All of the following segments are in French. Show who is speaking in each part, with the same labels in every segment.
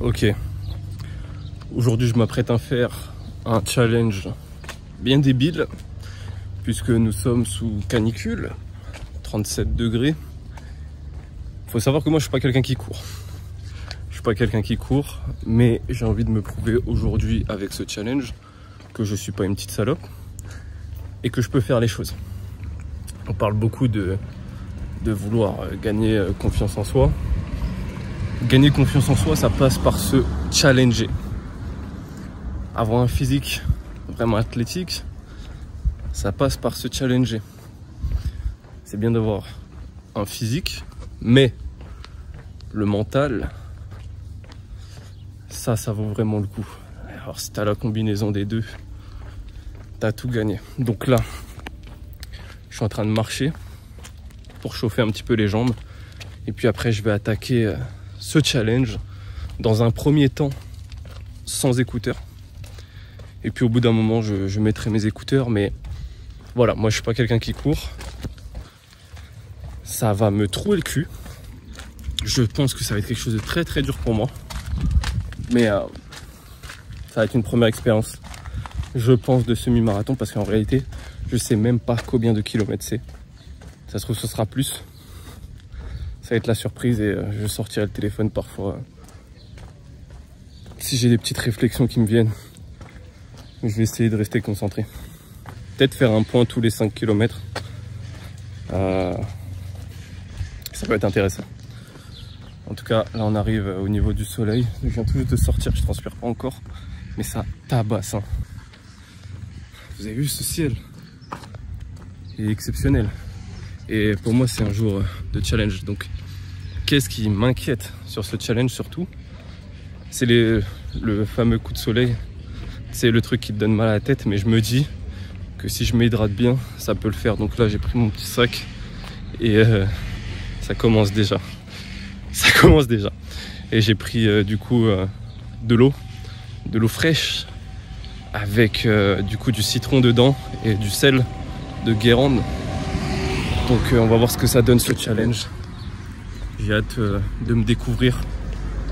Speaker 1: Ok, aujourd'hui je m'apprête à faire un challenge bien débile puisque nous sommes sous canicule, 37 degrés. Faut savoir que moi je suis pas quelqu'un qui court. Je suis pas quelqu'un qui court, mais j'ai envie de me prouver aujourd'hui avec ce challenge que je suis pas une petite salope et que je peux faire les choses. On parle beaucoup de vouloir gagner confiance en soi. Gagner confiance en soi, ça passe par se challenger. Avoir un physique vraiment athlétique, ça passe par se challenger. C'est bien d'avoir un physique, mais le mental, ça vaut vraiment le coup. Alors si t'as la combinaison des deux, t'as tout gagné. Donc là, je suis en train de marcher pour chauffer un petit peu les jambes. Et puis après, je vais attaquer ce challenge dans un premier temps sans écouteurs. Et puis au bout d'un moment, je mettrai mes écouteurs. Mais voilà, moi je suis pas quelqu'un qui court. Ça va me trouer le cul. Je pense que ça va être quelque chose de très très dur pour moi. Mais ça va être une première expérience, je pense, de semi-marathon. Parce qu'en réalité, je sais même pas combien de kilomètres c'est. Ça se trouve, ce sera plus. Ça va être la surprise et je sortirai le téléphone parfois. Si j'ai des petites réflexions qui me viennent, je vais essayer de rester concentré. Peut-être faire un point tous les 5 km. Ça peut être intéressant. En tout cas, là on arrive au niveau du soleil. Je viens tout juste de sortir, je transpire pas encore. Mais ça tabasse. Hein. Vous avez vu ce ciel? Il est exceptionnel. Et pour moi, c'est un jour de challenge. Donc, qu'est-ce qui m'inquiète sur ce challenge surtout? C'est le fameux coup de soleil. C'est le truc qui te donne mal à la tête. Mais je me dis que si je m'hydrate bien, ça peut le faire. Donc là, j'ai pris mon petit sac. Et ça commence déjà. Ça commence déjà. Et j'ai pris du coup de l'eau fraîche. Avec du coup du citron dedans et du sel de Guérande. Donc on va voir ce que ça donne ce challenge. J'ai hâte de me découvrir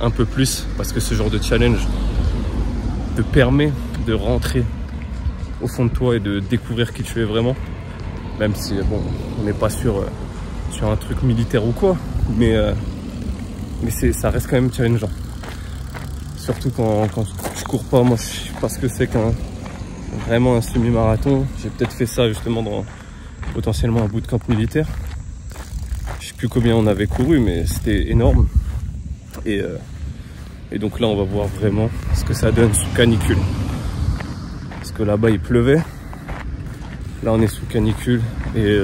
Speaker 1: un peu plus parce que ce genre de challenge te permet de rentrer au fond de toi et de découvrir qui tu es vraiment. Même si bon, on n'est pas sur un truc militaire ou quoi, mais ça reste quand même challengeant. Surtout quand tu cours pas. Moi je sais pas ce que c'est vraiment un semi-marathon. J'ai peut-être fait ça justement dans potentiellement un bootcamp militaire. Je sais plus combien on avait couru, mais c'était énorme. Et donc là, on va voir vraiment ce que ça donne sous canicule. Parce que là-bas, il pleuvait. Là, on est sous canicule. Et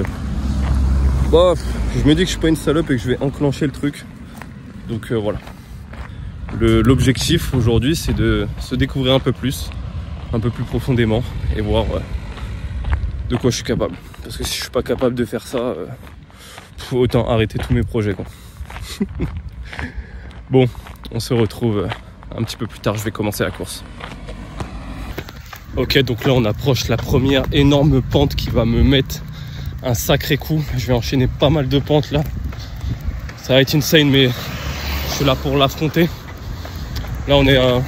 Speaker 1: bah, je me dis que je suis pas une salope et que je vais enclencher le truc. Donc voilà. L'objectif aujourd'hui, c'est de se découvrir un peu plus profondément et voir de quoi je suis capable. Parce que si je suis pas capable de faire ça, autant arrêter tous mes projets, quoi. Bon, on se retrouve un petit peu plus tard, je vais commencer la course. Ok, donc là on approche la première énorme pente qui va me mettre un sacré coup. Je vais enchaîner pas mal de pentes là. Ça va être insane, mais je suis là pour l'affronter. Là on est à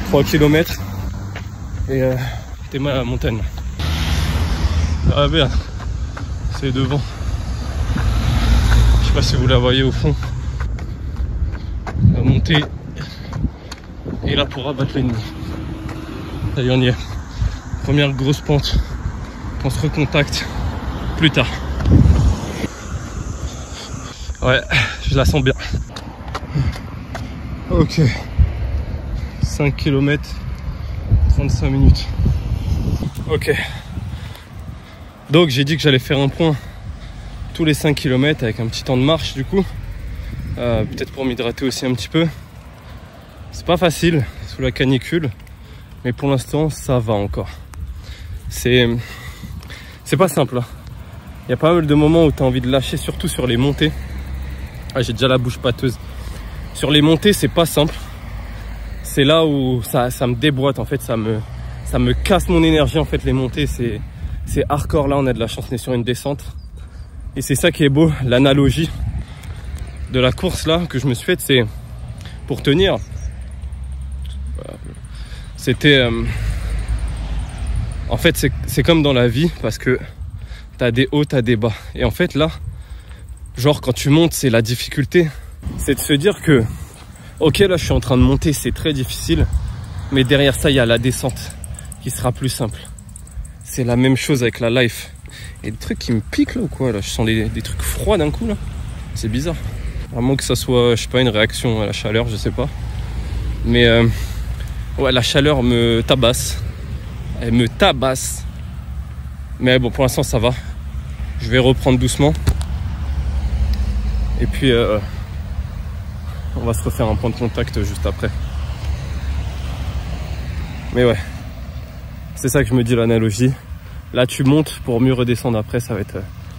Speaker 1: 3 km et t'es mal à la montagne. Ah bien, c'est devant. Je sais pas si vous la voyez au fond. La montée est là pour abattre l'ennemi. Ça y est, on y est. Première grosse pente. On se recontacte plus tard. Ouais, je la sens bien. Ok. 5 km, 35 minutes. Ok. Donc j'ai dit que j'allais faire un point tous les 5 km avec un petit temps de marche du coup. Peut-être pour m'hydrater aussi un petit peu. C'est pas facile sous la canicule, mais pour l'instant ça va encore. C'est pas simple. Hein. Il y a pas mal de moments où tu as envie de lâcher, surtout sur les montées. Ah, j'ai déjà la bouche pâteuse. Sur les montées, c'est pas simple. C'est là où ça me déboîte en fait, ça me casse mon énergie en fait. Les montées, c'est hardcore. Là on a de la chance, on est sur une descente. Et c'est ça qui est beau, l'analogie de la course là que je me suis faite, c'est pour tenir, C'était... En fait, c'est comme dans la vie, parce que t'as des hauts, t'as des bas. Et en fait, là, genre, quand tu montes, c'est la difficulté. C'est de se dire que, ok, là, je suis en train de monter, c'est très difficile. Mais derrière ça, il y a la descente qui sera plus simple. C'est la même chose avec la life. Et des trucs qui me piquent, là, ou quoi, là. Je sens des trucs froids d'un coup, là. C'est bizarre. Vraiment que ça soit, je sais pas, une réaction à la chaleur, je sais pas. Mais, ouais, la chaleur me tabasse. Elle me tabasse. Mais bon, pour l'instant, ça va. Je vais reprendre doucement. Et puis, on va se refaire un point de contact juste après. Mais ouais, c'est ça que je me dis, l'analogie. Là, tu montes pour mieux redescendre après, ça va être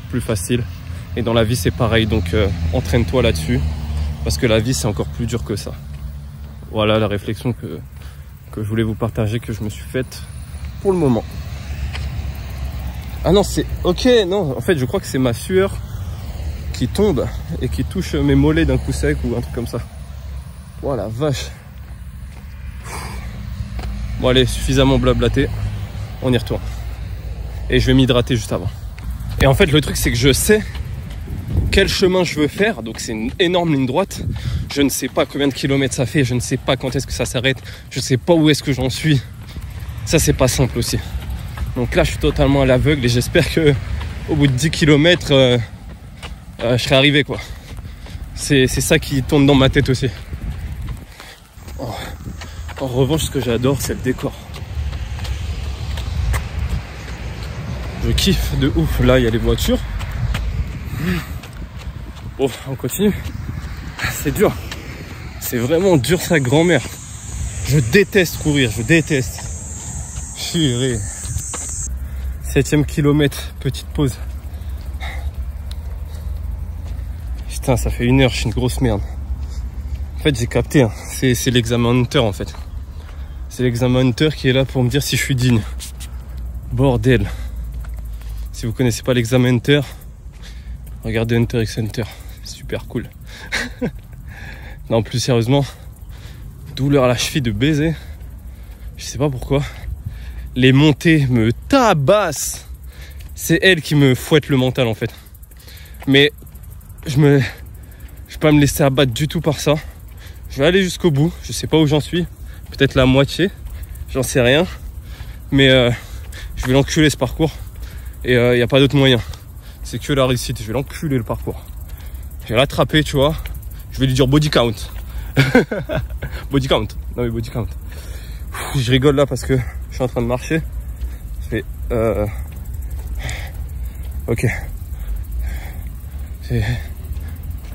Speaker 1: plus facile. Et dans la vie, c'est pareil. Donc, entraîne-toi là-dessus. Parce que la vie, c'est encore plus dur que ça. Voilà la réflexion que je voulais vous partager, que je me suis faite pour le moment. Ah non, c'est... Ok, non, en fait, je crois que c'est ma sueur qui tombe et qui touche mes mollets d'un coup sec ou un truc comme ça. Oh la vache. Bon, allez, suffisamment blablaté. On y retourne. Et je vais m'hydrater juste avant. Et en fait, le truc, c'est que je sais quel chemin je veux faire. Donc, c'est une énorme ligne droite. Je ne sais pas combien de kilomètres ça fait. Je ne sais pas quand est-ce que ça s'arrête. Je ne sais pas où est-ce que j'en suis. Ça, c'est pas simple aussi. Donc là, je suis totalement à l'aveugle et j'espère que au bout de 10 km, je serai arrivé, quoi. C'est ça qui tourne dans ma tête aussi. Oh. En revanche, ce que j'adore, c'est le décor. Je kiffe de ouf. Là, il y a les voitures. Bon, on continue. C'est dur. C'est vraiment dur, sa grand-mère. Je déteste courir, je déteste. Chiré. 7e kilomètre, petite pause. Putain, ça fait 1 heure, je suis une grosse merde. En fait, j'ai capté, hein. C'est l'examen Hunter, en fait. C'est l'examen Hunter qui est là pour me dire si je suis digne. Bordel. Si vous connaissez pas l'examen Hunter, regardez Hunter x Hunter. C'est super cool. Non, plus sérieusement, douleur à la cheville de baiser. Je sais pas pourquoi. Les montées me tabassent. C'est elle qui me fouette le mental, en fait. Mais je vais pas me laisser abattre du tout par ça. Je vais aller jusqu'au bout. Je sais pas où j'en suis. Peut-être la moitié. J'en sais rien. Mais je vais l'enculer, ce parcours. Et il n'y a pas d'autre moyen. C'est que la réussite. Je vais l'enculer, le parcours. Je vais l'attraper, tu vois. Je vais lui dire body count. Body count. Non mais body count. Je rigole là parce que je suis en train de marcher. Je fais ok. Là,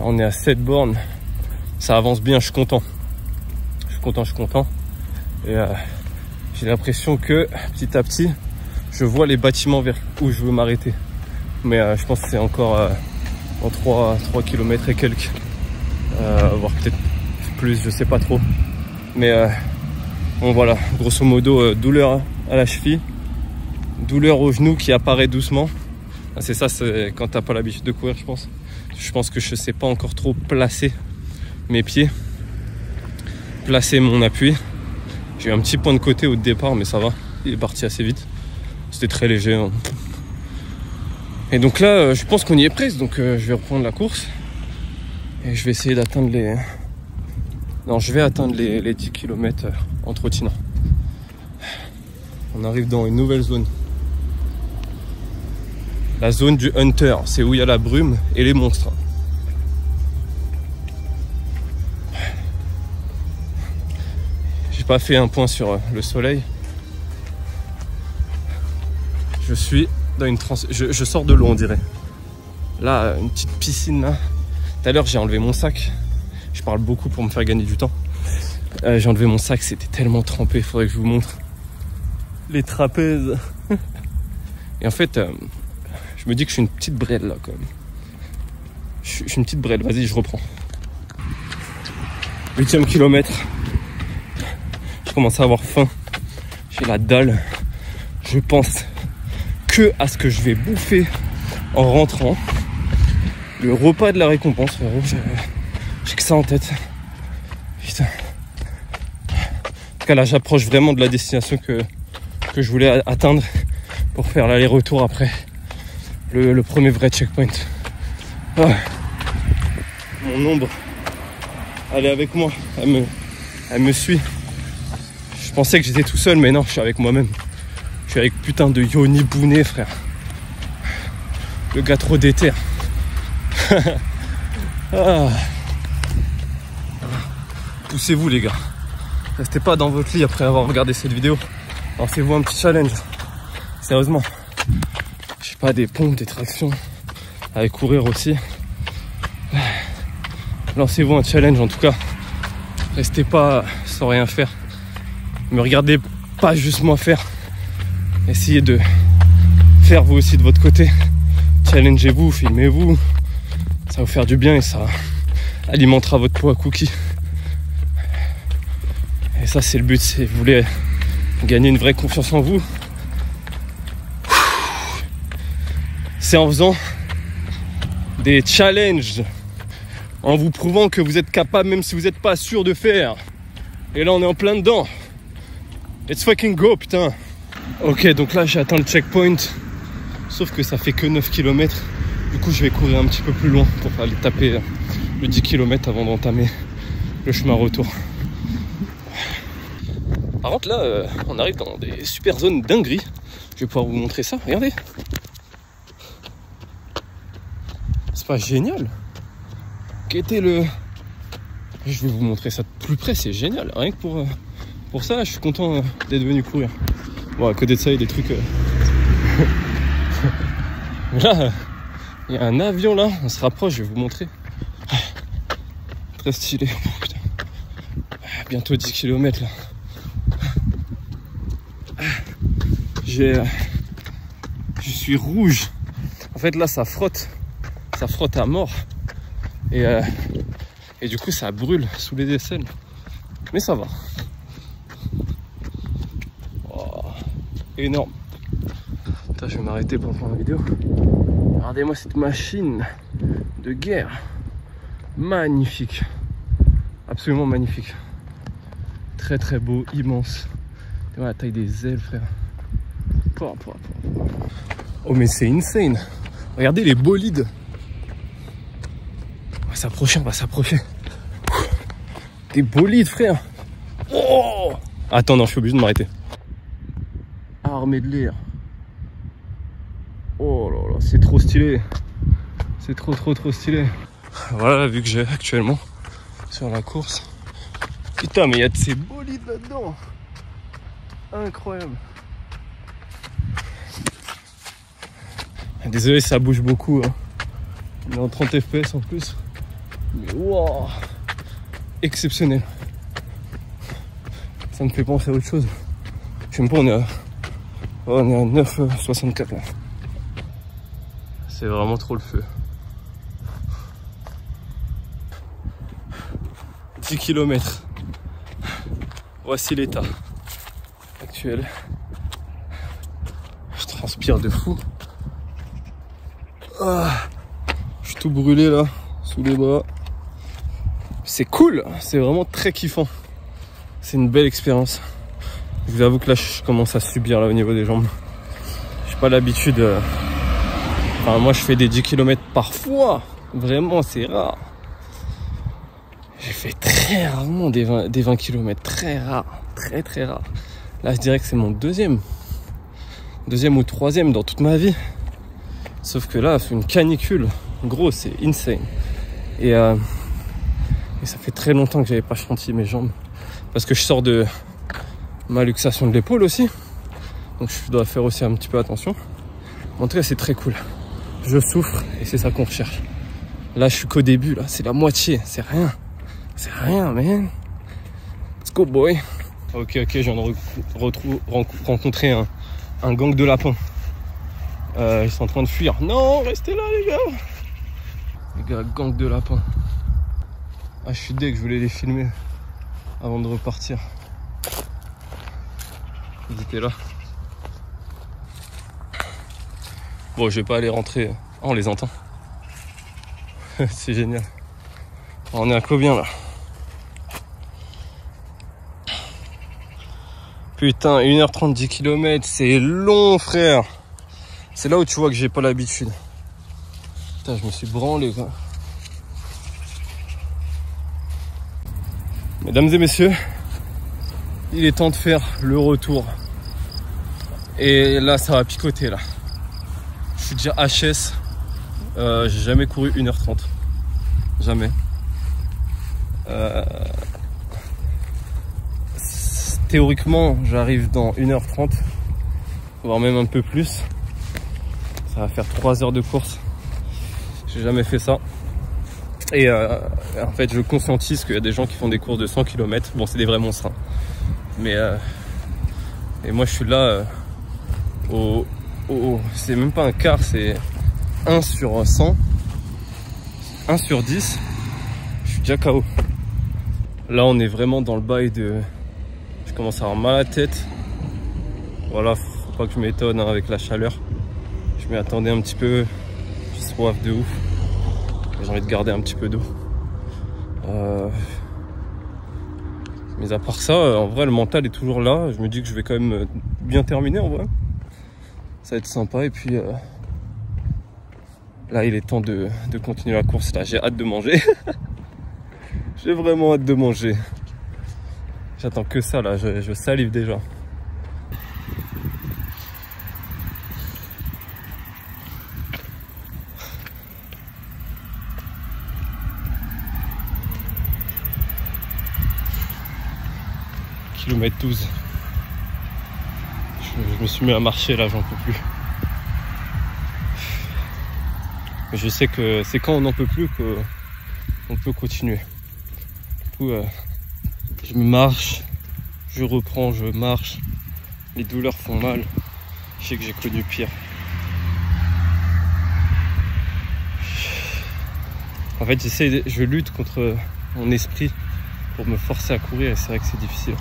Speaker 1: on est à 7 bornes. Ça avance bien, je suis content. Je suis content. Et j'ai l'impression que petit à petit, je vois les bâtiments vers où je veux m'arrêter. Mais je pense que c'est encore en 3 km et quelques. Voire peut-être plus, je sais pas trop. Mais bon voilà, grosso modo, douleur à la cheville, douleur au genou qui apparaît doucement. C'est ça, c'est quand t'as pas l'habitude de courir, je pense. Je pense que je sais pas encore trop placer mes pieds, placer mon appui. J'ai eu un petit point de côté au départ, mais ça va, il est parti assez vite. C'était très léger, hein. Et donc là, je pense qu'on y est presque, donc je vais reprendre la course. Et je vais essayer d'atteindre les... Non, je vais atteindre les 10 km en trottinant. On arrive dans une nouvelle zone. La zone du Hunter, c'est où il y a la brume et les monstres. J'ai pas fait un point sur le soleil. Je suis dans une je sors de l'eau, on dirait. Là, une petite piscine là. Tout à l'heure, j'ai enlevé mon sac. Je parle beaucoup pour me faire gagner du temps. J'ai enlevé mon sac, c'était tellement trempé. Il faudrait que je vous montre les trapèzes. Et en fait, je me dis que je suis une petite brêle là quand même. Je suis une petite brêle. Vas-y, je reprends. 8e kilomètre. Je commence à avoir faim. J'ai la dalle. Je pense que à ce que je vais bouffer en rentrant. Le repas de la récompense, frérot. J'ai que ça en tête. Putain. tout cas là j'approche vraiment de la destination que je voulais atteindre pour faire l'aller-retour après le premier vrai checkpoint. Ah. Mon ombre, elle est avec moi, elle me suit. Je pensais que j'étais tout seul, mais non, je suis avec moi-même. Je suis avec putain de Yoni Bounet, frère. Le gars trop déter. Ah. Poussez-vous les gars. Restez pas dans votre lit après avoir regardé cette vidéo. Lancez-vous un petit challenge. Sérieusement. Je sais pas, des pompes, des tractions. Avec courir aussi. Lancez-vous un challenge en tout cas. Restez pas sans rien faire. Me regardez pas juste moi faire. Essayez de faire vous aussi de votre côté. Challengez-vous, filmez-vous. Ça va vous faire du bien et ça alimentera votre peau à cookies. Et ça c'est le but, c'est vous voulez gagner une vraie confiance en vous. C'est en faisant des challenges, en vous prouvant que vous êtes capable même si vous n'êtes pas sûr de faire. Et là on est en plein dedans. Let's fucking go putain. Ok, donc là j'ai atteint le checkpoint. Sauf que ça fait que 9 km. Du coup je vais courir un petit peu plus loin pour aller taper le 10 km avant d'entamer le chemin retour. Par contre là on arrive dans des super zones dingueries. Je vais pouvoir vous montrer ça, regardez. C'est pas génial? Qu'était le... Je vais vous montrer ça de plus près, c'est génial. Rien que pour ça, je suis content d'être venu courir. Bon, à côté de ça, il y a des trucs... Là, il y a un avion là, on se rapproche, je vais vous montrer. Très stylé. Oh, putain. Bientôt 10 km là. Je suis rouge. En fait là, ça frotte à mort. Et du coup, ça brûle sous les aisselles. Mais ça va. Oh, énorme. Attends, je vais m'arrêter pour prendre la vidéo. Regardez-moi cette machine de guerre. Magnifique. Absolument magnifique. Très très beau, immense. Tu vois la taille des ailes, frère. Oh mais c'est insane. Regardez les bolides. On va s'approcher. Des bolides, frère. Oh, attends, non, je suis obligé de m'arrêter. Armée de l'air. Oh là là, c'est trop stylé. C'est trop stylé. Voilà la vue que j'ai actuellement sur la course. Putain, mais il y a de ces bolides là-dedans. Incroyable. Désolé, ça bouge beaucoup. Hein. On est en 30 fps en plus. Mais wow, exceptionnel. Ça me fait penser à autre chose. Je sais même pas, on est à 9,64 là. C'est vraiment trop le feu. 10 km. Voici l'état actuel. Je transpire de fou. Ah, je suis tout brûlé là, sous les bras. C'est cool, c'est vraiment très kiffant. C'est une belle expérience. Je vous avoue que là, je commence à subir là au niveau des jambes. J'ai pas l'habitude. Enfin, moi, je fais des 10 km parfois. Vraiment, c'est rare. J'ai fait très rarement des 20 km. Très rare. Très rare. Là, je dirais que c'est mon deuxième ou troisième dans toute ma vie. Sauf que là, c'est une canicule. Gros, c'est insane. Et ça fait très longtemps que j'avais pas chantier mes jambes. Parce que je sors de ma luxation de l'épaule aussi. Donc je dois faire aussi un petit peu attention. En tout cas, c'est très cool. Je souffre et c'est ça qu'on recherche. Là, je suis qu'au début. Là, c'est la moitié. C'est rien. C'est rien, man. Let's go, boy. Ok, je viens de rencontrer un gang de lapins. Ils sont en train de fuir. Non, restez là, les gars. Les gars, gang de lapins. Ah, je suis deg, je voulais les filmer avant de repartir. Ils étaient là. Bon, je vais pas aller rentrer. Oh, on les entend. C'est génial. On est à combien là? Putain, 1h30, 10 km, c'est long, frère. C'est là où tu vois que j'ai pas l'habitude. Putain, je me suis branlé, quoi. Mesdames et messieurs, il est temps de faire le retour. Et là, ça va picoter, là. Je suis déjà HS. J'ai jamais couru 1h30. Jamais. Théoriquement, j'arrive dans 1h30, voire même un peu plus. Ça va faire 3 heures de course. J'ai jamais fait ça. Et en fait, je conscientise qu'il y a des gens qui font des courses de 100 km. Bon, c'est des vrais monstres. Hein. Mais et moi, je suis là c'est même pas un quart, c'est 1 sur 100, 1 sur 10. Je suis déjà KO. Là, on est vraiment dans le bail de... Je commence à avoir mal à la tête. Voilà, faut pas que je m'étonne hein, avec la chaleur. Je m'y attendais un petit peu. J'ai soif de ouf. J'ai envie de garder un petit peu d'eau. Mais à part ça, en vrai, le mental est toujours là. Je me dis que je vais quand même bien terminer en vrai. Ça va être sympa. Et puis là, il est temps de continuer la course. Là, j'ai hâte de manger. J'ai vraiment hâte de manger. J'attends que ça là, je salive déjà. Kilomètre 12. Je me suis mis à marcher là, j'en peux plus. Mais je sais que c'est quand on n'en peut plus qu'on peut continuer. Du coup, je marche, je reprends, je marche. Les douleurs font mal. Je sais que j'ai connu pire. En fait, je lutte contre mon esprit pour me forcer à courir et c'est vrai que c'est difficile.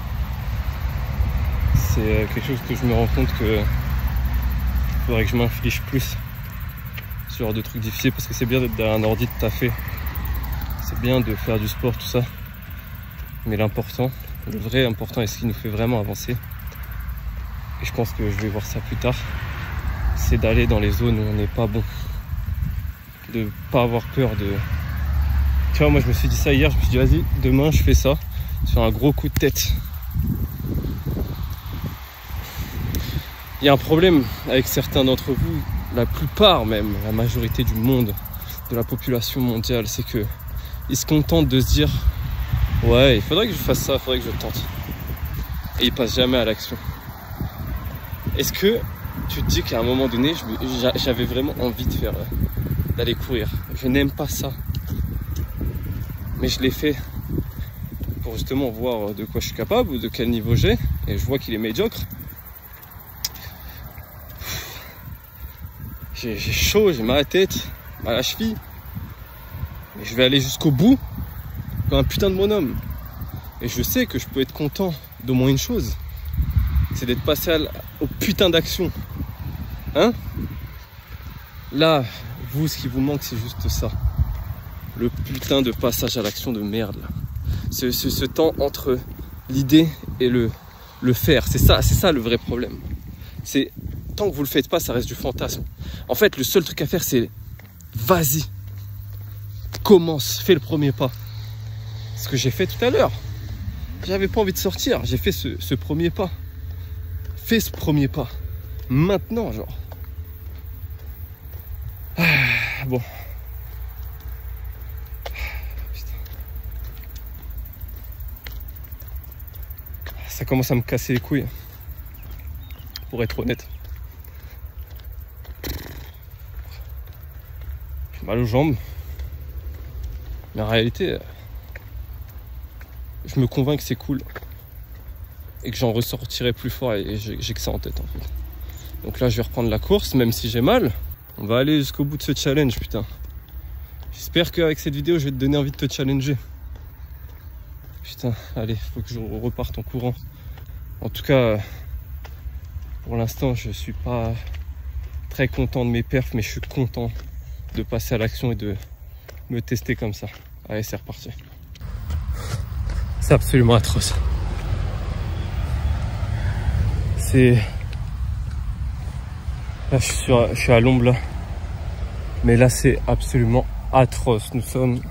Speaker 1: C'est quelque chose que je me rends compte que il faudrait que je m'inflige plus ce genre de trucs difficiles parce que c'est bien d'être derrière un ordi de taffer. C'est bien de faire du sport, tout ça. Mais l'important, le vrai important et ce qui nous fait vraiment avancer, et je pense que je vais voir ça plus tard, c'est d'aller dans les zones où on n'est pas bon. De pas avoir peur de... Tu vois, moi je me suis dit ça hier, je me suis dit vas-y, demain je fais ça, sur un gros coup de tête. Il y a un problème avec certains d'entre vous, la plupart même, la majorité du monde, de la population mondiale, c'est que ils se contentent de se dire ouais, il faudrait que je fasse ça, il faudrait que je tente. Et ils passent jamais à l'action. Est-ce que tu te dis qu'à un moment donné, j'avais vraiment envie de faire, d'aller courir. Je n'aime pas ça. Mais je l'ai fait pour justement voir de quoi je suis capable ou de quel niveau j'ai. Et je vois qu'il est médiocre. J'ai chaud, j'ai mal à la tête, mal à la cheville. Mais je vais aller jusqu'au bout comme un putain de bonhomme. Et je sais que je peux être content d'au moins une chose. C'est d'être passé au putain d'action. Hein? Là, vous, ce qui vous manque, c'est juste ça. Le putain de passage à l'action de merde. Là. Ce temps entre l'idée et le faire. C'est ça le vrai problème. C'est tant que vous le faites pas, ça reste du fantasme. En fait, le seul truc à faire, c'est vas-y. Commence, fais le premier pas. Ce que j'ai fait tout à l'heure. J'avais pas envie de sortir. J'ai fait ce premier pas. Fais ce premier pas. Maintenant, genre. Ah, bon. Putain. Ça commence à me casser les couilles. Pour être honnête. J'ai mal aux jambes. Mais en réalité, je me convainc que c'est cool. Et que j'en ressortirai plus fort et j'ai que ça en tête en fait. Donc là je vais reprendre la course même si j'ai mal. On va aller jusqu'au bout de ce challenge putain. J'espère qu'avec cette vidéo je vais te donner envie de te challenger. Putain, allez, faut que je reparte en courant. En tout cas, pour l'instant je suis pas très content de mes perfs, mais je suis content de passer à l'action et de me tester comme ça. Allez, c'est reparti. C'est absolument atroce. c'est... Là, je suis à l'ombre, là. Mais là, c'est absolument atroce. Nous sommes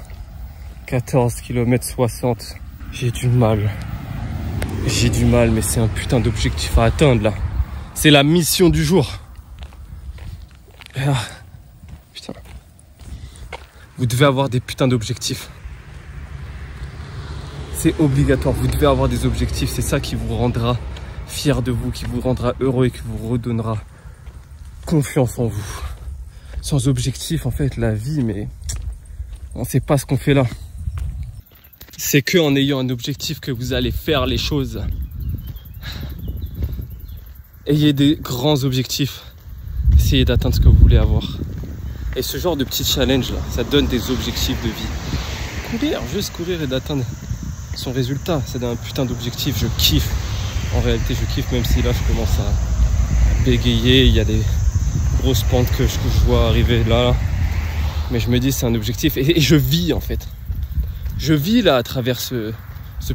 Speaker 1: 14 km 60. J'ai du mal. J'ai du mal, mais c'est un putain d'objectif à atteindre, là. C'est la mission du jour. Ah, putain. Vous devez avoir des putains d'objectifs. C'est obligatoire. Vous devez avoir des objectifs. C'est ça qui vous rendra fier de vous, qui vous rendra heureux et qui vous redonnera confiance en vous. Sans objectif, en fait, la vie, mais on ne sait pas ce qu'on fait là. C'est que en ayant un objectif que vous allez faire les choses. Ayez des grands objectifs. Essayez d'atteindre ce que vous voulez avoir. Et ce genre de petit challenge là, ça donne des objectifs de vie. Courir, juste courir et d'atteindre son résultat, c'est un putain d'objectif. Je kiffe. En réalité, je kiffe, même si là, je commence à bégayer. Il y a des grosses pentes que je vois arriver là. Mais je me dis, c'est un objectif. Et je vis, en fait. Je vis là à travers ce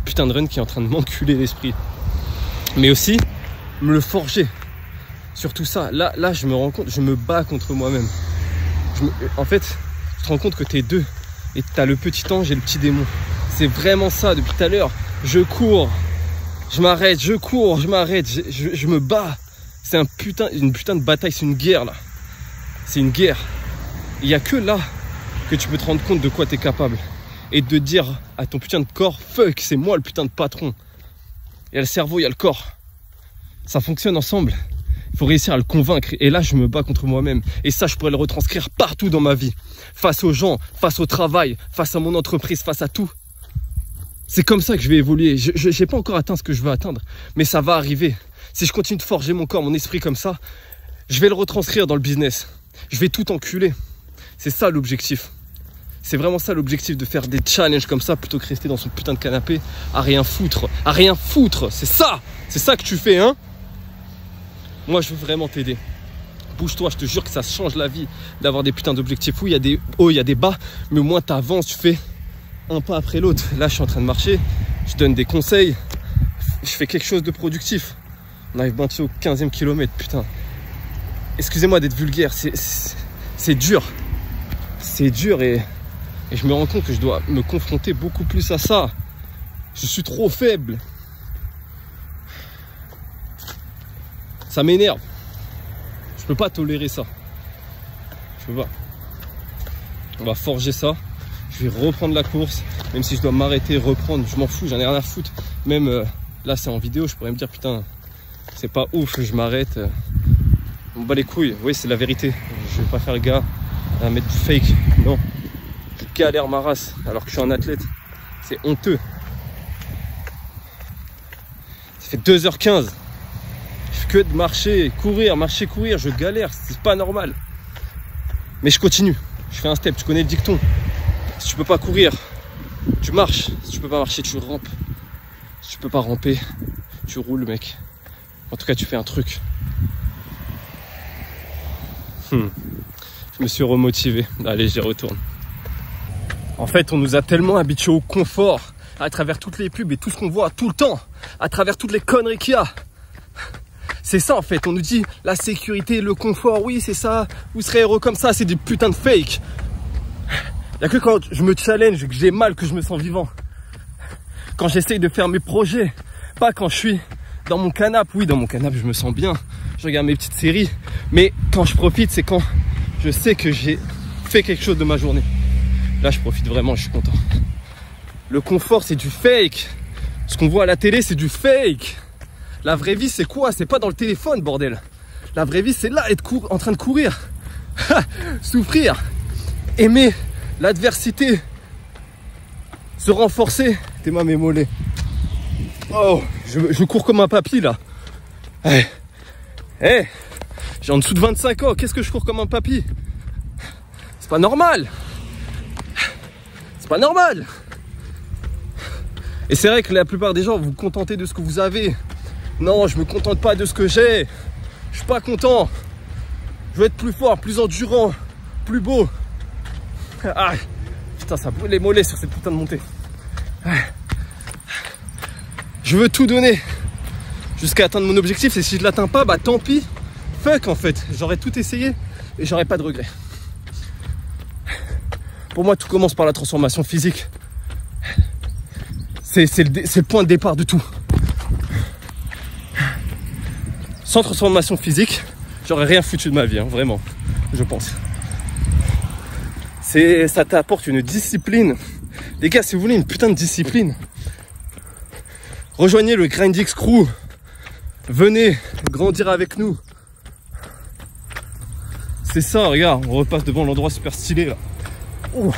Speaker 1: putain de run qui est en train de m'enculer l'esprit. Mais aussi, me le forger. Surtout ça. Là, je me rends compte, je me bats contre moi-même. En fait, tu te rends compte que t'es deux. Et t'as le petit ange et le petit démon. C'est vraiment ça depuis tout à l'heure. Je cours, je m'arrête, je cours, je m'arrête, je me bats. C'est une putain de bataille, c'est une guerre là. C'est une guerre. Il n'y a que là que tu peux te rendre compte de quoi tu es capable. Et de dire à ton putain de corps, fuck, c'est moi le putain de patron. Il y a le cerveau, il y a le corps. Ça fonctionne ensemble. Il faut réussir à le convaincre. Et là, je me bats contre moi-même. Et ça, je pourrais le retranscrire partout dans ma vie. Face aux gens, face au travail, face à mon entreprise, face à tout. C'est comme ça que je vais évoluer. Je n'ai pas encore atteint ce que je veux atteindre. Mais ça va arriver. Si je continue de forger mon corps, mon esprit comme ça, je vais le retranscrire dans le business. Je vais tout enculer. C'est ça l'objectif. C'est vraiment ça l'objectif, de faire des challenges comme ça plutôt que rester dans son putain de canapé à rien foutre. À rien foutre. C'est ça que tu fais, hein. Moi, je veux vraiment t'aider. Bouge-toi, je te jure que ça change la vie d'avoir des putains d'objectifs. Oui, il y a des hauts, il y a des bas, mais au moins tu avances, tu fais un pas après l'autre. Là, je suis en train de marcher, je donne des conseils, je fais quelque chose de productif. On arrive bientôt au 15e kilomètre, putain. Excusez-moi d'être vulgaire, c'est dur. C'est dur et je me rends compte que je dois me confronter beaucoup plus à ça. Je suis trop faible. Ça m'énerve. Je peux pas tolérer ça. Je peux pas. On va forger ça. Je vais reprendre la course. Même si je dois m'arrêter, reprendre. Je m'en fous, j'en ai rien à foutre. Même là, c'est en vidéo. Je pourrais me dire, putain, c'est pas ouf, je m'arrête. On bat les couilles. Oui, c'est la vérité. Je vais pas faire le gars à mettre du fake. Non. Je galère ma race alors que je suis un athlète. C'est honteux. Ça fait 2h15. Je fais que de marcher, courir, je galère, c'est pas normal. Mais je continue, je fais un step, tu connais le dicton. Si tu peux pas courir, tu marches. Si tu peux pas marcher, tu rampes. Si tu peux pas ramper, tu roules, mec. En tout cas, tu fais un truc. Je me suis remotivé. Allez, j'y retourne. En fait, on nous a tellement habitués au confort, à travers toutes les pubs et tout ce qu'on voit tout le temps, à travers toutes les conneries qu'il y a. C'est ça en fait, on nous dit la sécurité, le confort, oui c'est ça, vous serez heureux comme ça, c'est des putains de fake. Il n'y a que quand je me challenge, que j'ai mal, que je me sens vivant. Quand j'essaye de faire mes projets, pas quand je suis dans mon canapé. Oui, dans mon canapé je me sens bien, je regarde mes petites séries, mais quand je profite, c'est quand je sais que j'ai fait quelque chose de ma journée. Là je profite vraiment, je suis content. Le confort c'est du fake, ce qu'on voit à la télé c'est du fake. La vraie vie, c'est quoi? C'est pas dans le téléphone, bordel. La vraie vie, c'est là, être en train de courir. Souffrir. Aimer l'adversité. Se renforcer. T'es ma mémolée. Oh, je cours comme un papy, là. J'ai en dessous de 25 ans. Qu'est-ce que je cours comme un papy? C'est pas normal. C'est pas normal. Et c'est vrai que la plupart des gens, vous vous contentez de ce que vous avez. Non, je me contente pas de ce que j'ai. Je suis pas content. Je veux être plus fort, plus endurant, plus beau. Ah, putain, ça brûle les mollets sur cette putain de montée. Je veux tout donner. jusqu'à atteindre mon objectif. Et si je l'atteins pas, bah tant pis. Fuck en fait. J'aurais tout essayé et j'aurais pas de regrets. Pour moi, tout commence par la transformation physique. C'est le point de départ de tout. Sans transformation physique, j'aurais rien foutu de ma vie, hein, vraiment, je pense. Ça t'apporte une discipline. Les gars, si vous voulez une putain de discipline, rejoignez le Grindix Crew. Venez grandir avec nous. C'est ça, regarde, on repasse devant l'endroit super stylé là. Oh.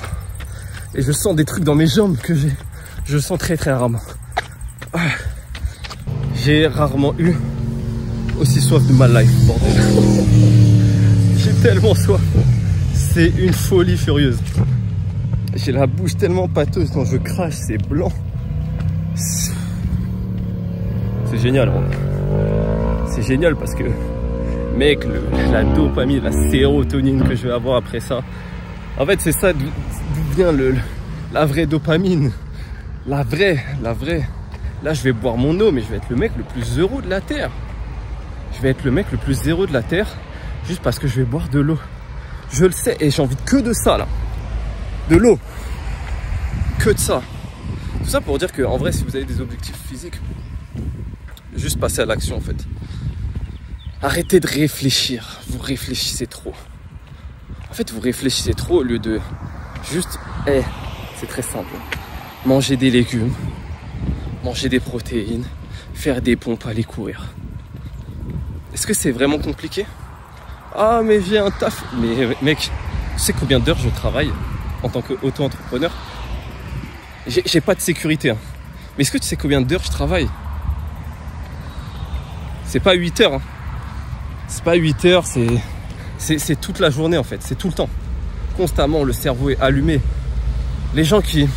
Speaker 1: Et je sens des trucs dans mes jambes que je sens très très rarement. J'ai rarement eu aussi soif de ma life, bordel. J'ai tellement soif. C'est une folie furieuse. J'ai la bouche tellement pâteuse quand je crache, c'est blanc. C'est génial, hein. C'est génial parce que, mec, la dopamine, la sérotonine que je vais avoir après ça. En fait, c'est ça d'où vient la vraie dopamine. La vraie. Là, je vais boire mon eau, mais je vais être le mec le plus heureux de la Terre. Je vais être le mec le plus heureux de la Terre juste parce que je vais boire de l'eau. Je le sais et j'ai envie que de ça là. De l'eau. Que de ça. Tout ça pour dire que en vrai, si vous avez des objectifs physiques, juste passer à l'action en fait. Arrêtez de réfléchir. Vous réfléchissez trop. En fait, vous réfléchissez trop au lieu de juste... c'est très simple. Manger des légumes, manger des protéines, faire des pompes, aller courir. Est-ce que c'est vraiment compliqué? Ah, mais j'ai un taf. Mais mec, tu sais combien d'heures je travaille en tant qu'auto-entrepreneur? J'ai pas de sécurité. Hein. Mais est-ce que tu sais combien d'heures je travaille? C'est pas 8 heures. Hein. C'est pas 8 heures, c'est toute la journée en fait. C'est tout le temps. Constamment, le cerveau est allumé. Les gens qui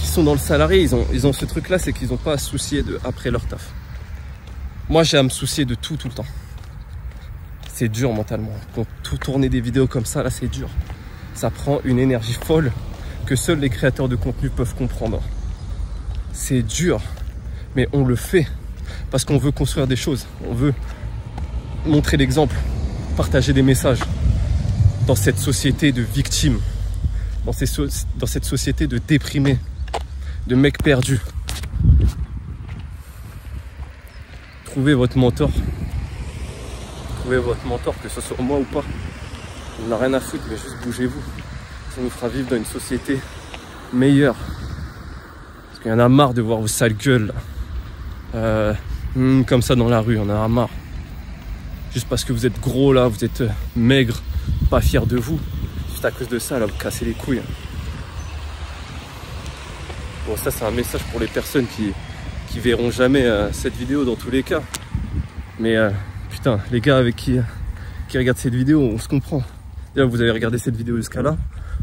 Speaker 1: sont dans le salarié, ils ont ce truc-là, c'est qu'ils n'ont pas à se soucier de après leur taf. Moi, j'ai à me soucier de tout le temps. C'est dur mentalement. Quand tout tourner des vidéos comme ça, là, c'est dur. Ça prend une énergie folle que seuls les créateurs de contenu peuvent comprendre. C'est dur, mais on le fait parce qu'on veut construire des choses. On veut montrer l'exemple, partager des messages dans cette société de victimes, dans cette société de déprimés, de mecs perdus. Trouvez votre mentor. Trouvez votre mentor, que ce soit moi ou pas. On n'a rien à foutre, mais juste bougez-vous. Ça nous fera vivre dans une société meilleure. Parce qu'il y en a marre de voir vos sales gueules là. Comme ça dans la rue, on en a marre. Juste parce que vous êtes gros là, vous êtes maigre, pas fier de vous. Juste à cause de ça, là, vous cassez les couilles. Bon, ça c'est un message pour les personnes qui verront jamais cette vidéo dans tous les cas. Mais putain, les gars avec qui regardent cette vidéo, on se comprend. D'ailleurs, vous avez regardé cette vidéo jusqu'à là,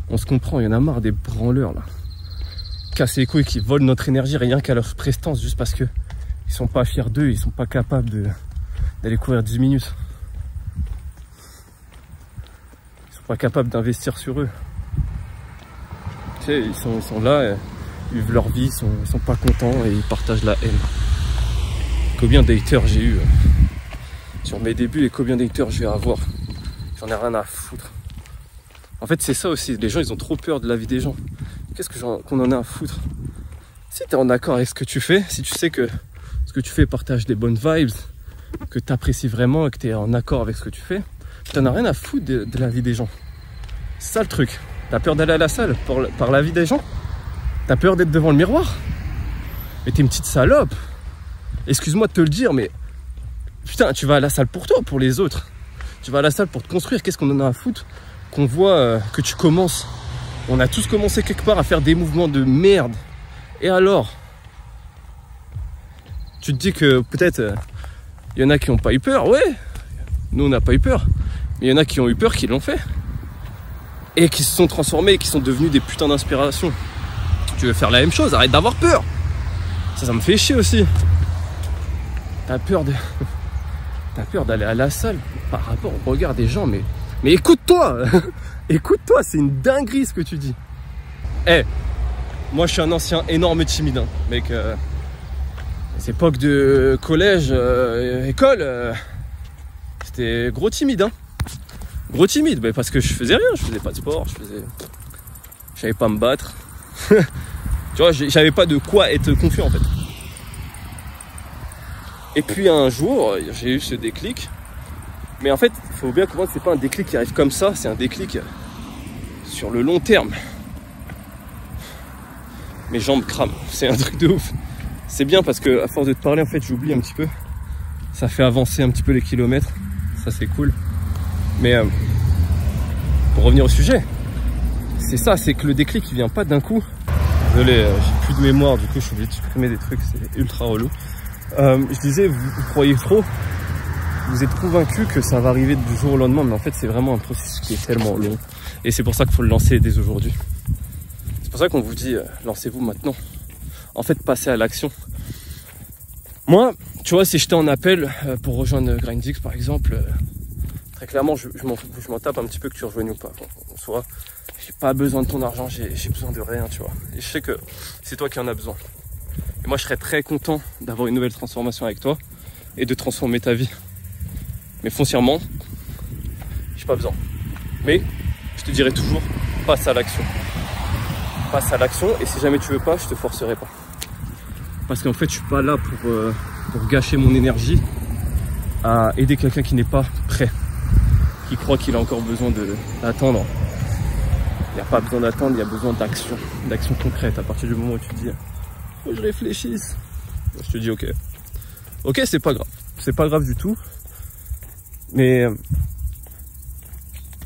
Speaker 1: on se comprend, il y en a marre des branleurs là. Casser les couilles qui volent notre énergie rien qu'à leur prestance, juste parce que ils sont pas fiers d'eux, ils sont pas capables d'aller courir 10 minutes. Ils sont pas capables d'investir sur eux. Tu sais, ils sont là, ils vivent leur vie, ils sont pas contents et ils partagent la haine. Combien d'haters j'ai eu sur mes débuts et combien d'haters je vais avoir. J'en ai rien à foutre. En fait, c'est ça aussi. Les gens, ils ont trop peur de la vie des gens. Qu'est-ce qu'on en a à foutre? Si tu es en accord avec ce que tu fais, si tu sais que ce que tu fais partage des bonnes vibes, que tu apprécies vraiment et que tu es en accord avec ce que tu fais, tu n'en as rien à foutre de la vie des gens. C'est ça le truc. Tu as peur d'aller à la salle par la vie des gens? Tu as peur d'être devant le miroir? Mais t'es une petite salope. Excuse-moi de te le dire, mais putain, tu vas à la salle pour toi, pour les autres. Tu vas à la salle pour te construire. Qu'est-ce qu'on en a à foutre qu'on voit que tu commences? On a tous commencé quelque part à faire des mouvements de merde. Et alors? Tu te dis que peut-être il y en a qui n'ont pas eu peur. Ouais, nous on n'a pas eu peur. Mais il y en a qui ont eu peur, qui l'ont fait. Et qui se sont transformés, qui sont devenus des putains d'inspiration. Tu veux faire la même chose? Arrête d'avoir peur. Ça me fait chier aussi. T'as peur d'aller à la salle par rapport au regard des gens, mais écoute-toi. Écoute-toi, c'est une dinguerie ce que tu dis. Moi je suis un ancien énorme timide, hein. Mec, Cette époque de collège, école, c'était gros timide, hein. Gros timide, mais parce que je faisais rien, je faisais pas de sport, je savais pas me battre. Tu vois, j'avais pas de quoi être confiant en fait. Et puis un jour, j'ai eu ce déclic. Mais en fait, il faut bien comprendre que c'est pas un déclic qui arrive comme ça, c'est un déclic sur le long terme. Mes jambes crament, c'est un truc de ouf. C'est bien parce que à force de te parler, en fait, j'oublie un petit peu. Ça fait avancer un petit peu les kilomètres, ça c'est cool. Mais pour revenir au sujet, c'est ça, c'est que le déclic il vient pas d'un coup. Désolé, j'ai plus de mémoire, du coup je suis obligé de supprimer des trucs, c'est ultra relou. Je disais, vous croyez trop, vous êtes convaincu que ça va arriver du jour au lendemain, mais en fait c'est vraiment un processus qui est tellement long. Et c'est pour ça qu'il faut le lancer dès aujourd'hui. C'est pour ça qu'on vous dit, lancez-vous maintenant. En fait, passez à l'action. Moi, tu vois, si j'étais en appel pour rejoindre Grindix par exemple, très clairement, je m'en tape un petit peu que tu rejoignes ou pas. En soi, j'ai pas besoin de ton argent, j'ai besoin de rien, tu vois. Et je sais que c'est toi qui en as besoin. Et moi, je serais très content d'avoir une nouvelle transformation avec toi et de transformer ta vie. Mais foncièrement, j'ai pas besoin. Mais je te dirai toujours, passe à l'action. Passe à l'action, et si jamais tu veux pas, je te forcerai pas. Parce qu'en fait, je suis pas là pour gâcher mon énergie à aider quelqu'un qui n'est pas prêt, qui croit qu'il a encore besoin d'attendre. Il n'y a pas besoin d'attendre, il y a besoin d'action, d'action concrète. À partir du moment où tu te dis, faut que je réfléchisse, je te dis ok. Ok, c'est pas grave. C'est pas grave du tout. Mais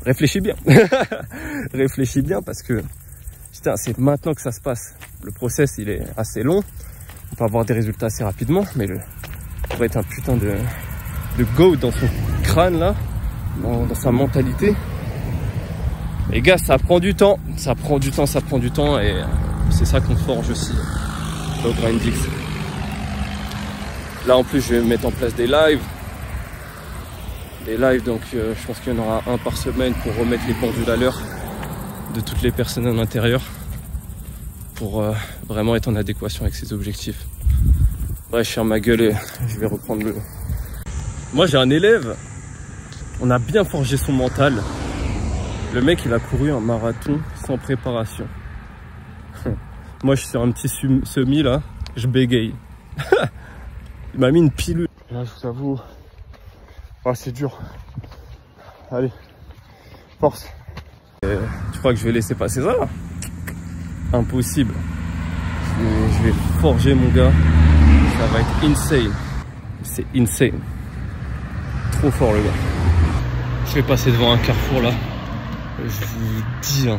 Speaker 1: réfléchis bien. Réfléchis bien parce que putain, c'est maintenant que ça se passe. Le process, il est assez long. On peut avoir des résultats assez rapidement, mais ça va être un putain de go dans son crâne là, dans sa mentalité. Les gars, ça prend du temps, ça prend du temps, et c'est ça qu'on forge aussi au Grindix. Là en plus, je vais mettre en place des lives. Donc je pense qu'il y en aura un par semaine pour remettre les pendules à l'heure de toutes les personnes à l'intérieur, pour vraiment être en adéquation avec ses objectifs. Bref, je ferme ma gueule et je vais reprendre le... Moi j'ai un élève, on a bien forgé son mental. Le mec il a couru un marathon sans préparation. Moi je suis sur un petit semi là, je bégaye. Il m'a mis une pilule. Là je vous avoue, oh, c'est dur. Allez, force. Tu crois que je vais laisser passer ça là? Impossible. Je vais forger mon gars. Ça va être insane. C'est insane. Trop fort le gars. Je vais passer devant un carrefour là. Je vous dis, hein,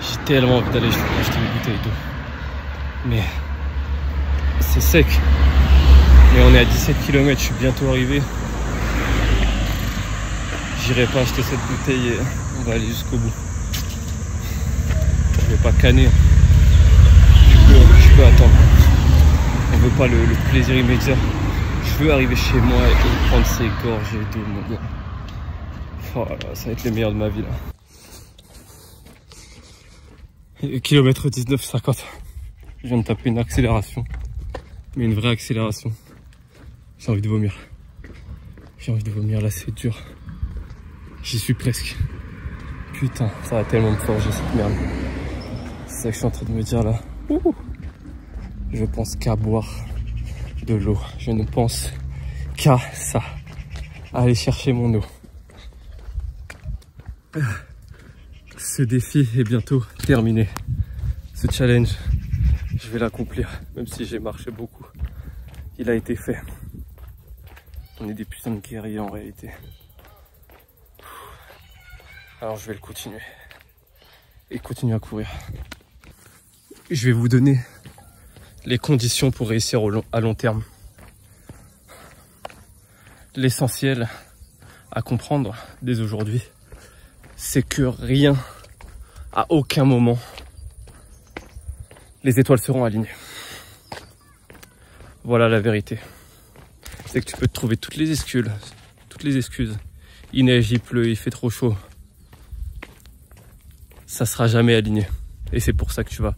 Speaker 1: j'ai tellement envie d'aller acheter une bouteille d'eau. Mais c'est sec. Mais on est à 17 km, je suis bientôt arrivé. J'irai pas acheter cette bouteille et on va aller jusqu'au bout. Je vais pas canner. Je peux attendre. On veut pas le plaisir immédiat. Je veux arriver chez moi et prendre ces gorgées d'eau, mon gars. Oh là là, ça va être les meilleurs de ma vie là. Et kilomètre 19,50. Je viens de taper une accélération. Mais une vraie accélération. J'ai envie de vomir. J'ai envie de vomir là, c'est dur. J'y suis presque. Putain, ça va tellement me forger cette merde. C'est ça que je suis en train de me dire là. Ouh. Je pense qu'à boire de l'eau. Je ne pense qu'à ça. Aller chercher mon eau. Ce défi est bientôt terminé. Ce challenge, je vais l'accomplir. Même si j'ai marché beaucoup. Il a été fait. On est des putains de guerriers en réalité. Alors je vais le continuer. Et continuer à courir. Je vais vous donner les conditions pour réussir à long terme. L'essentiel à comprendre dès aujourd'hui, c'est que rien, à aucun moment, les étoiles seront alignées. Voilà la vérité. C'est que tu peux te trouver toutes les excuses. Il neige, il pleut, il fait trop chaud. Ça sera jamais aligné. Et c'est pour ça que tu vas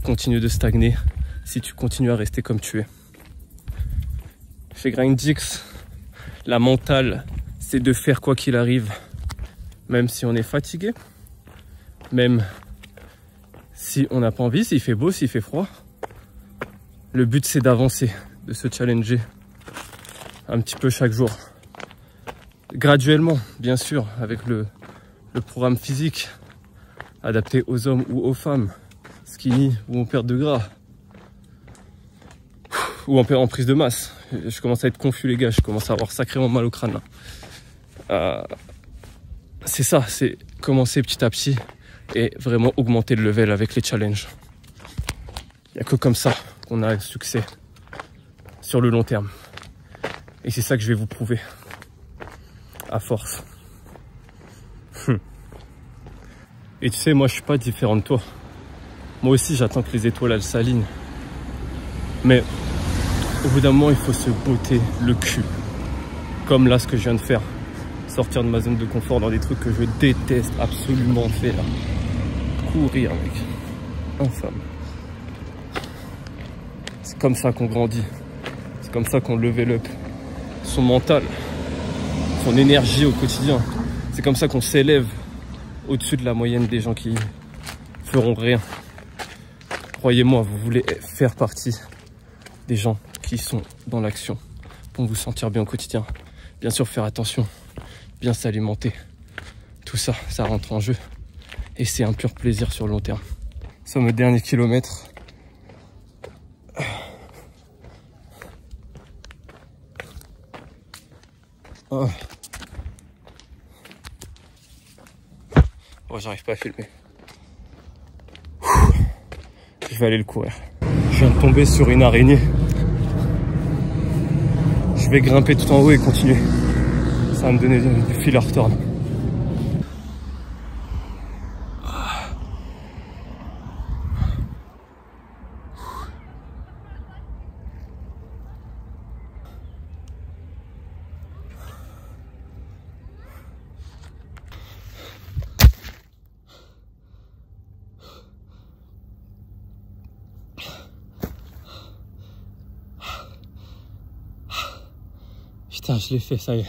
Speaker 1: continuer de stagner si tu continues à rester comme tu es. chez Grindix, la mentale, c'est de faire quoi qu'il arrive, même si on est fatigué, même si on n'a pas envie, s'il fait beau, s'il fait froid. Le but, c'est d'avancer, de se challenger un petit peu chaque jour. Graduellement, bien sûr, avec le programme physique adapté aux hommes ou aux femmes, skinny ou en perte de gras, ou en prise de masse. Je commence à être confus les gars, je commence à avoir sacrément mal au crâne là. C'est ça, c'est commencer petit à petit et vraiment augmenter le level avec les challenges. Il n'y a que comme ça qu'on a un succès sur le long terme. Et c'est ça que je vais vous prouver. À force. Et tu sais, moi je suis pas différent de toi. Moi aussi j'attends que les étoiles elles s'alignent. Mais au bout d'un moment il faut se botter le cul. Comme là ce que je viens de faire. Sortir de ma zone de confort dans des trucs que je déteste absolument faire. Courir mec. Infâme. C'est comme ça qu'on grandit. C'est comme ça qu'on level up son mental. Son énergie au quotidien. C'est comme ça qu'on s'élève au-dessus de la moyenne des gens qui feront rien. Croyez-moi, vous voulez faire partie des gens qui sont dans l'action pour vous sentir bien au quotidien. Bien sûr, faire attention, bien s'alimenter. Tout ça, ça rentre en jeu. Et c'est un pur plaisir sur le long terme. Nous sommes au dernier kilomètre. Oh. Oh, j'arrive pas à filmer. Je vais aller le courir. Je viens de tomber sur une araignée. Je vais grimper tout en haut et continuer. Ça va me donner du fil à retordre. Putain, je l'ai fait, ça y est.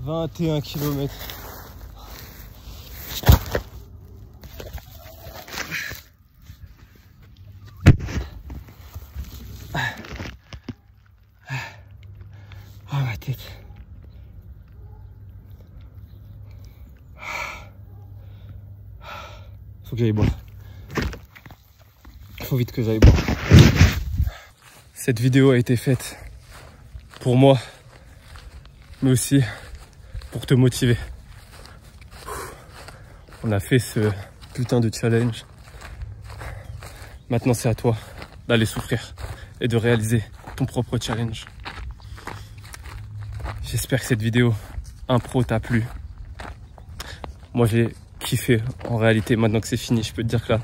Speaker 1: 21 km. Ah, ma tête. Faut que j'aille boire. Faut vite que j'aille boire. Cette vidéo a été faite pour moi, mais aussi pour te motiver. On a fait ce putain de challenge. Maintenant, c'est à toi d'aller souffrir et de réaliser ton propre challenge. J'espère que cette vidéo impro t'a plu. Moi, j'ai kiffé. En réalité, maintenant que c'est fini, je peux te dire que là,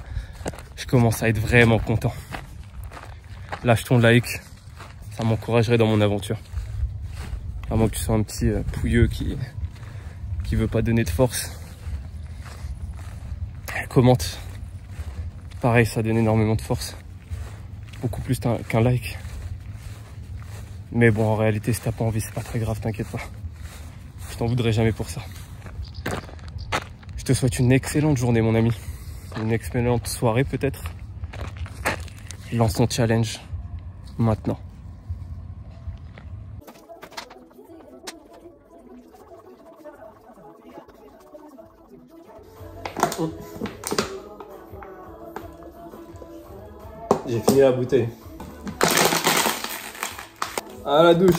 Speaker 1: je commence à être vraiment content. Lâche ton like. Ça m'encouragerait dans mon aventure. À moins que tu sois un petit pouilleux qui veut pas donner de force. Commente. Pareil, ça donne énormément de force. Beaucoup plus qu'un like. Mais bon, en réalité, si t'as pas envie, c'est pas très grave, t'inquiète pas. Je t'en voudrais jamais pour ça. Je te souhaite une excellente journée, mon ami. Une excellente soirée, peut-être. Lance ton challenge maintenant. J'ai fini la bouteille. À la douche.